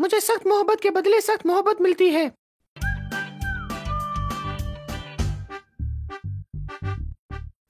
मुझे सख्त मोहब्बत के बदले सख्त मोहब्बत मिलती है।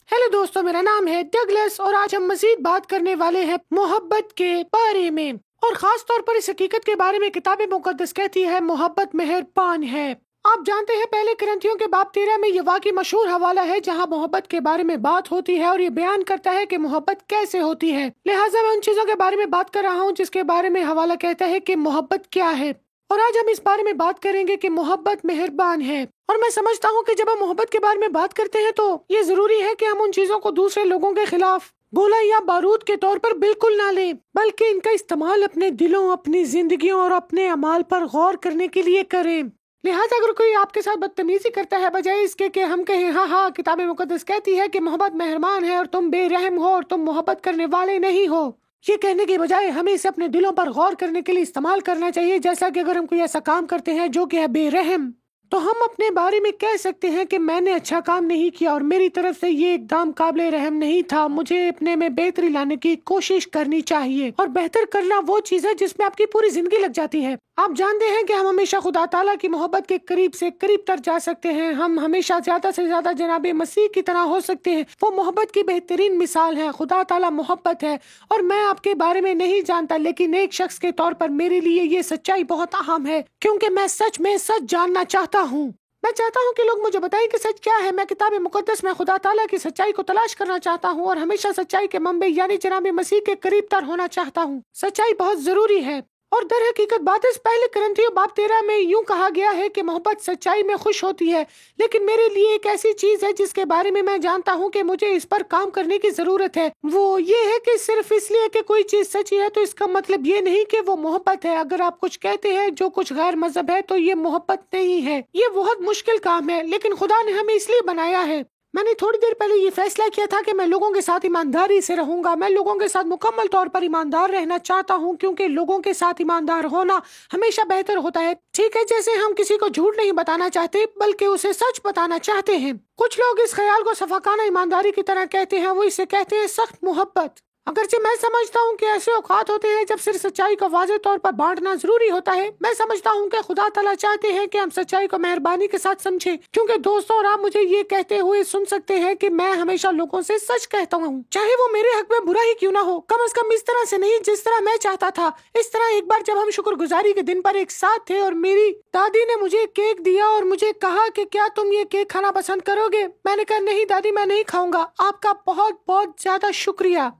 हेलो दोस्तों, मेरा नाम है डगलस और आज हम मजीद बात करने वाले हैं मोहब्बत के बारे में, और खास तौर पर इस हकीकत के बारे में किताब मुकद्दस कहती है मोहब्बत मेहरबान है। आप जानते हैं पहले कुरिन्थियों के बाब 13 में ये वाकई मशहूर हवाला है जहां मोहब्बत के बारे में बात होती है और ये बयान करता है कि मोहब्बत कैसे होती है। लिहाजा मैं उन चीजों के बारे में बात कर रहा हूं जिसके बारे में हवाला कहता है कि मोहब्बत क्या है, और आज हम इस बारे में बात करेंगे कि मोहब्बत मेहरबान है। और मैं समझता हूँ कि जब हम मोहब्बत के बारे में बात करते हैं तो ये जरूरी है कि हम उन चीजों को दूसरे लोगों के खिलाफ गोला या बारूद के तौर पर बिल्कुल ना लें, बल्कि इनका इस्तेमाल अपने दिलों, अपनी जिंदगियों और अपने अमाल पर गौर करने के लिए करें। लिहाजा अगर कोई आपके साथ बदतमीजी करता है, बजाय इसके कि हम कहें हाँ हाँ किताब मुकद्दस कहती है कि मोहब्बत मेहरबान है और तुम बेरहम हो और तुम मोहब्बत करने वाले नहीं हो, ये कहने के बजाय हमें इसे अपने दिलों पर गौर करने के लिए इस्तेमाल करना चाहिए। जैसा कि अगर हम कोई ऐसा काम करते हैं जो कि है बेरहम, तो हम अपने बारे में कह सकते हैं कि मैंने अच्छा काम नहीं किया और मेरी तरफ से ये एकदम काबिल रहम नहीं था, मुझे अपने में बेहतरी लाने की कोशिश करनी चाहिए। और बेहतर करना वो चीज है जिसमें आपकी पूरी जिंदगी लग जाती है। आप जानते हैं कि हम हमेशा खुदा ताला की मोहब्बत के करीब से करीब तर जा सकते हैं। हम हमेशा ज्यादा से ज्यादा जनाबे मसीह की तरह हो सकते हैं। वो मोहब्बत की बेहतरीन मिसाल है। खुदा ताला मोहब्बत है और मैं आपके बारे में नहीं जानता, लेकिन एक शख्स के तौर पर मेरे लिए ये सच्चाई बहुत अहम है, क्योंकि मैं सच में सच जानना चाहता हूँ। मैं चाहता हूँ कि लोग मुझे बताएं कि सच क्या है। मैं किताब मुकद्दस में खुदा ताला की सच्चाई को तलाश करना चाहता हूँ और हमेशा सच्चाई के मंबे यानी जनाब मसीह के करीब तर होना चाहता हूँ। सच्चाई बहुत जरूरी है। और दर हकीकत बात इस पहले कुरिन्थियों बाब 13 में यूं कहा गया है कि मोहब्बत सच्चाई में खुश होती है, लेकिन मेरे लिए एक ऐसी चीज है जिसके बारे में मैं जानता हूं कि मुझे इस पर काम करने की जरूरत है। वो ये है कि सिर्फ इसलिए कि कोई चीज सच्ची है तो इसका मतलब ये नहीं कि वो मोहब्बत है। अगर आप कुछ कहते हैं जो कुछ गैर मजहब है तो ये मोहब्बत नहीं है। ये बहुत मुश्किल काम है, लेकिन खुदा ने हमें इसलिए बनाया है। मैंने थोड़ी देर पहले ये फैसला किया था कि मैं लोगों के साथ ईमानदारी से रहूंगा। मैं लोगों के साथ मुकम्मल तौर पर ईमानदार रहना चाहता हूं, क्योंकि लोगों के साथ ईमानदार होना हमेशा बेहतर होता है। ठीक है, जैसे हम किसी को झूठ नहीं बताना चाहते बल्कि उसे सच बताना चाहते हैं। कुछ लोग इस ख्याल को सफाकाना ईमानदारी की तरह कहते हैं, वो इसे कहते हैं सख्त मोहब्बत। अगरचे मैं समझता हूँ कि ऐसे औकात होते हैं जब सिर्फ सच्चाई को वाज़ेह तौर पर बांटना जरूरी होता है। मैं समझता हूँ कि खुदा ताला चाहते हैं कि हम सच्चाई को मेहरबानी के साथ समझें, क्योंकि दोस्तों और आप मुझे ये कहते हुए सुन सकते हैं कि मैं हमेशा लोगों से सच कहता हूँ, चाहे वो मेरे हक में बुरा ही क्यों ना हो। कम से कम इस तरह से नहीं जिस तरह मैं चाहता था। इस तरह एक बार जब हम शुक्रगुजारी के दिन पर एक साथ थे और मेरी दादी ने मुझे केक दिया और मुझे कहा कि क्या तुम ये केक खाना पसंद करोगे। मैंने कहा नहीं दादी, मैं नहीं खाऊंगा, आपका बहुत बहुत ज्यादा शुक्रिया।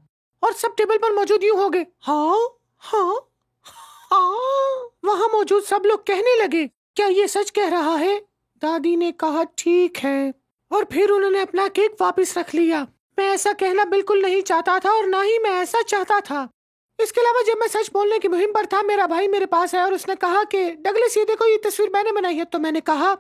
और सब टेबल पर मौजूद यूं हो गए, हाँ हाँ हाँ। वहाँ मौजूद सब लोग कहने लगे, क्या ये सच कह रहा है? दादी ने कहा ठीक है, और फिर उन्होंने अपना केक वापस रख लिया। मैं ऐसा कहना बिल्कुल नहीं चाहता था और ना ही मैं ऐसा चाहता था। इसके अलावा जब मैं सच बोलने की मुहिम पर था, मेरा भाई मेरे पास आया और उसने कहा कि डगलस ये देखो, ये तस्वीर मैंने बनाई है। तो मैंने कहा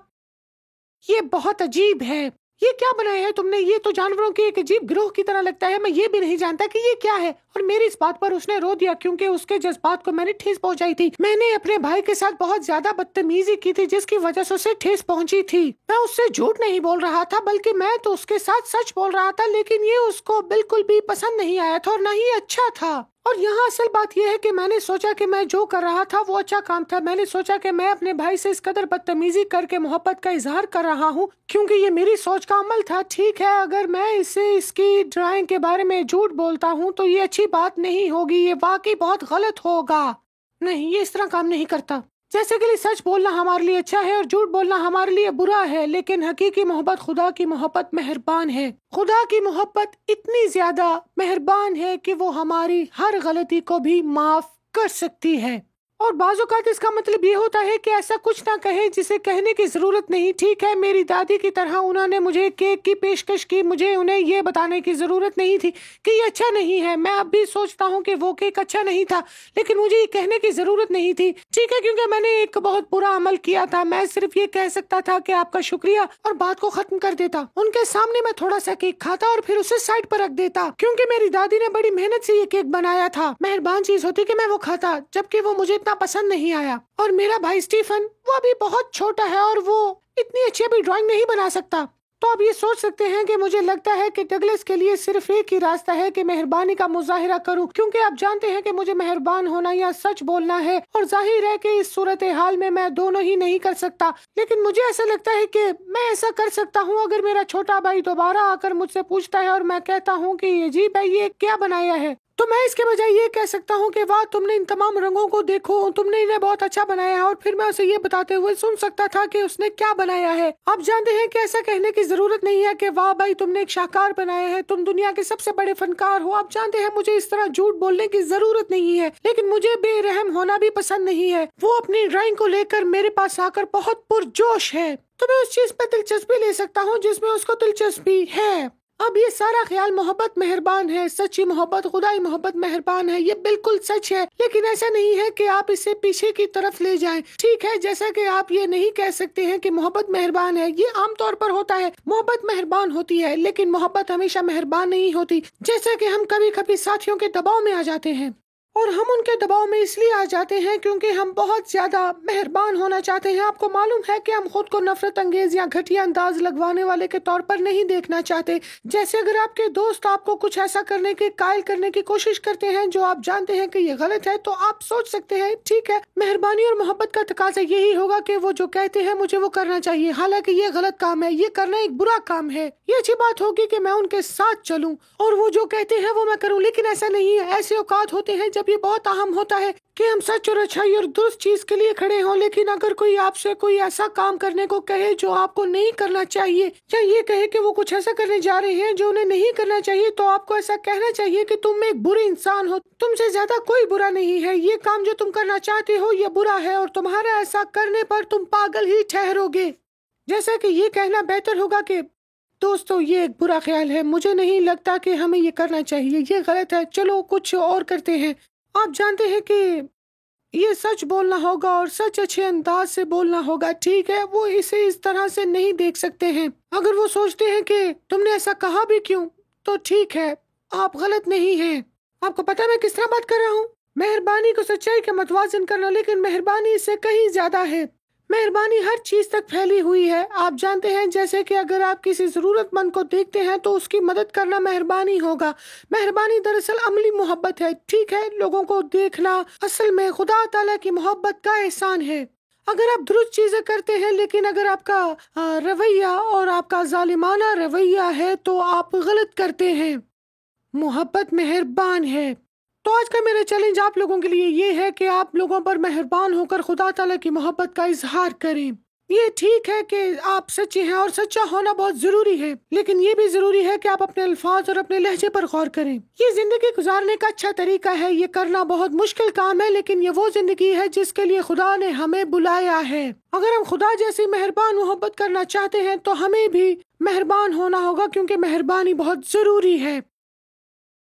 ये बहुत अजीब है, ये क्या बनाया है तुमने? ये तो जानवरों की एक अजीब गिरोह की तरह लगता है, मैं ये भी नहीं जानता कि ये क्या है। और मेरी इस बात पर उसने रो दिया, क्योंकि उसके जज्बात को मैंने ठेस पहुंचाई थी। मैंने अपने भाई के साथ बहुत ज्यादा बदतमीजी की थी जिसकी वजह से उसे ठेस पहुंची थी। मैं उससे झूठ नहीं बोल रहा था, बल्कि मैं तो उसके साथ सच बोल रहा था, लेकिन ये उसको बिल्कुल भी पसंद नहीं आया था और न ही अच्छा था। और यहाँ असल बात यह है कि मैंने सोचा कि मैं जो कर रहा था वो अच्छा काम था। मैंने सोचा कि मैं अपने भाई से इस कदर बदतमीजी करके मोहब्बत का इजहार कर रहा हूँ, क्योंकि ये मेरी सोच का अमल था। ठीक है, अगर मैं इसे इसकी ड्राइंग के बारे में झूठ बोलता हूँ तो ये अच्छी बात नहीं होगी, ये वाकई बहुत गलत होगा। नहीं, ये इस तरह काम नहीं करता। जैसे कि सच बोलना हमारे लिए अच्छा है और झूठ बोलना हमारे लिए बुरा है, लेकिन हकीकी मोहब्बत खुदा की मोहब्बत मेहरबान है। खुदा की मोहब्बत इतनी ज्यादा मेहरबान है कि वो हमारी हर गलती को भी माफ कर सकती है। और बाज़ औक़ात इसका मतलब ये होता है कि ऐसा कुछ ना कहे जिसे कहने की जरूरत नहीं। ठीक है, मेरी दादी की तरह उन्होंने मुझे केक की पेशकश की, मुझे उन्हें ये बताने की जरूरत नहीं थी कि ये अच्छा नहीं है। मैं अब भी सोचता हूँ कि वो केक अच्छा नहीं था, लेकिन मुझे ये कहने की जरूरत नहीं थी। ठीक है, क्योंकि मैंने एक बहुत बुरा अमल किया था। मैं सिर्फ ये कह सकता था कि आपका शुक्रिया और बात को खत्म कर देता। उनके सामने मैं थोड़ा सा केक खाता और फिर उसे साइड पर रख देता, क्योंकि मेरी दादी ने बड़ी मेहनत से ये केक बनाया था। मेहरबान चीज होती कि मैं वो खाता, जबकि वो मुझे पसंद नहीं आया। और मेरा भाई स्टीफन, वो अभी बहुत छोटा है और वो इतनी अच्छी अभी ड्राइंग नहीं बना सकता। تو آپ یہ سوچ سکتے ہیں کہ مجھے لگتا ہے کہ ڈگلس کے لیے صرف ایک ہی راستہ ہے کہ مہربانی کا مظاہرہ کروں، کیونکہ آپ جانتے ہیں کہ مجھے مہربان ہونا یا سچ بولنا ہے، اور ظاہر ہے کہ اس صورتحال میں دونوں ہی نہیں کر سکتا، لیکن مجھے ایسا لگتا ہے کہ میں ایسا کر سکتا ہوں اگر میرا چھوٹا بھائی دوبارہ آ کر مجھ سے پوچھتا ہے اور میں کہتا ہوں کہ یہ جی بھائی یہ کیا بنایا ہے، تو میں اس کے بجائے یہ کہہ سکتا ہوں کہ واہ تم نے ان تمام رنگوں کو دیکھو، تم نے انہیں بہت اچھا بنایا ہے، اور پھر میں اسے یہ بتاتے ہوئے سن سکتا تھا کہ اس نے کیا بنایا ہے۔ آپ جانتے ہیں کہ ایسا کہنے کی ضرورت نہیں ہے کہ واہ بھائی تم نے ایک شاہکار بنایا ہے، تم دنیا کے سب سے بڑے فنکار ہو۔ آپ جانتے ہیں مجھے اس طرح جھوٹ بولنے کی ضرورت نہیں ہے، لیکن مجھے بے رحم ہونا بھی پسند نہیں ہے۔ وہ اپنی ڈرائنگ کو لے کر میرے پاس آ کر بہت پرجوش ہے، تو میں اس چیز پہ دلچسپی لے سکتا ہوں جس میں اس کو دلچسپی ہے۔ اب یہ سارا خیال محبت مہربان ہے، سچی محبت، خدائی محبت مہربان ہے، یہ بالکل سچ ہے، لیکن ایسا نہیں ہے کہ آپ اسے پیچھے کی طرف لے جائیں۔ ٹھیک ہے، جیسا کہ آپ یہ نہیں کہہ سکتے ہیں کہ محبت مہربان ہے، یہ عام طور پر ہوتا ہے، محبت مہربان ہوتی ہے، لیکن محبت ہمیشہ مہربان نہیں ہوتی، جیسا کہ ہم کبھی کبھی ساتھیوں کے دباؤ میں آ جاتے ہیں، اور ہم ان کے دباؤ میں اس لیے آ جاتے ہیں کیونکہ ہم بہت زیادہ مہربان ہونا چاہتے ہیں۔ آپ کو معلوم ہے کہ ہم خود کو نفرت انگیز یا گھٹیا انداز لگوانے والے کے طور پر نہیں دیکھنا چاہتے۔ جیسے اگر آپ کے دوست آپ کو کچھ ایسا کرنے کے قائل کرنے کی کوشش کرتے ہیں جو آپ جانتے ہیں کہ یہ غلط ہے، تو آپ سوچ سکتے ہیں ٹھیک ہے، مہربانی اور محبت کا تقاضا یہی ہوگا کہ وہ جو کہتے ہیں مجھے وہ کرنا چاہیے، حالانکہ یہ غلط کام ہے، یہ کرنا ایک برا کام ہے۔ یہ اچھی بات ہوگی کہ میں ان کے ساتھ چلوں اور وہ جو کہتے ہیں وہ میں کروں، لیکن ایسا نہیں ہے۔ ایسے اوقات ہوتے ہیں جب یہ بہت اہم ہوتا ہے کہ ہم سچ اور اچھائی اور درست چیز کے لیے کھڑے ہوں، لیکن اگر کوئی آپ سے کوئی ایسا کام کرنے کو کہے جو آپ کو نہیں کرنا چاہیے، یا یہ کہے کہ وہ کچھ ایسا کرنے جا رہے ہیں جو انہیں نہیں کرنا چاہیے، تو آپ کو ایسا کہنا چاہیے کہ تم ایک برے انسان ہو، تم سے زیادہ کوئی برا نہیں ہے، یہ کام جو تم کرنا چاہتے ہو یہ برا ہے، اور تمہارا ایسا کرنے پر تم پاگل ہی ٹھہرو گے۔ جیسا کہ یہ کہنا بہتر ہوگا کہ دوستو یہ ایک برا خیال ہے، مجھے نہیں لگتا کہ ہمیں یہ کرنا چاہیے، یہ غلط ہے، چلو کچھ اور کرتے ہیں۔ آپ جانتے ہیں کہ یہ سچ بولنا ہوگا اور سچ اچھے انداز سے بولنا ہوگا، ٹھیک ہے، وہ اسے اس طرح سے نہیں دیکھ سکتے ہیں۔ اگر وہ سوچتے ہیں کہ تم نے ایسا کہا بھی کیوں، تو ٹھیک ہے، آپ غلط نہیں ہیں۔ آپ کو پتہ میں کس طرح بات کر رہا ہوں؟ مہربانی کو سچائی کا متوازن کرنا، لیکن مہربانی اس سے کہیں زیادہ ہے۔ مہربانی ہر چیز تک پھیلی ہوئی ہے، آپ جانتے ہیں، جیسے کہ اگر آپ کسی ضرورت مند کو دیکھتے ہیں تو اس کی مدد کرنا مہربانی ہوگا۔ مہربانی دراصل عملی محبت ہے، ٹھیک ہے، لوگوں کو دیکھنا اصل میں خدا تعالیٰ کی محبت کا احسان ہے۔ اگر آپ درست چیزیں کرتے ہیں لیکن اگر آپ کا رویہ اور آپ کا ظالمانہ رویہ ہے تو آپ غلط کرتے ہیں۔ محبت مہربان ہے۔ تو آج کا میرا چیلنج آپ لوگوں کے لیے یہ ہے کہ آپ لوگوں پر مہربان ہو کر خدا تعالیٰ کی محبت کا اظہار کریں۔ یہ ٹھیک ہے کہ آپ سچے ہیں اور سچا ہونا بہت ضروری ہے، لیکن یہ بھی ضروری ہے کہ آپ اپنے الفاظ اور اپنے لہجے پر غور کریں۔ یہ زندگی گزارنے کا اچھا طریقہ ہے، یہ کرنا بہت مشکل کام ہے، لیکن یہ وہ زندگی ہے جس کے لیے خدا نے ہمیں بلایا ہے۔ اگر ہم خدا جیسی مہربان محبت کرنا چاہتے ہیں تو ہمیں بھی مہربان ہونا ہوگا، کیونکہ مہربانی بہت ضروری ہے۔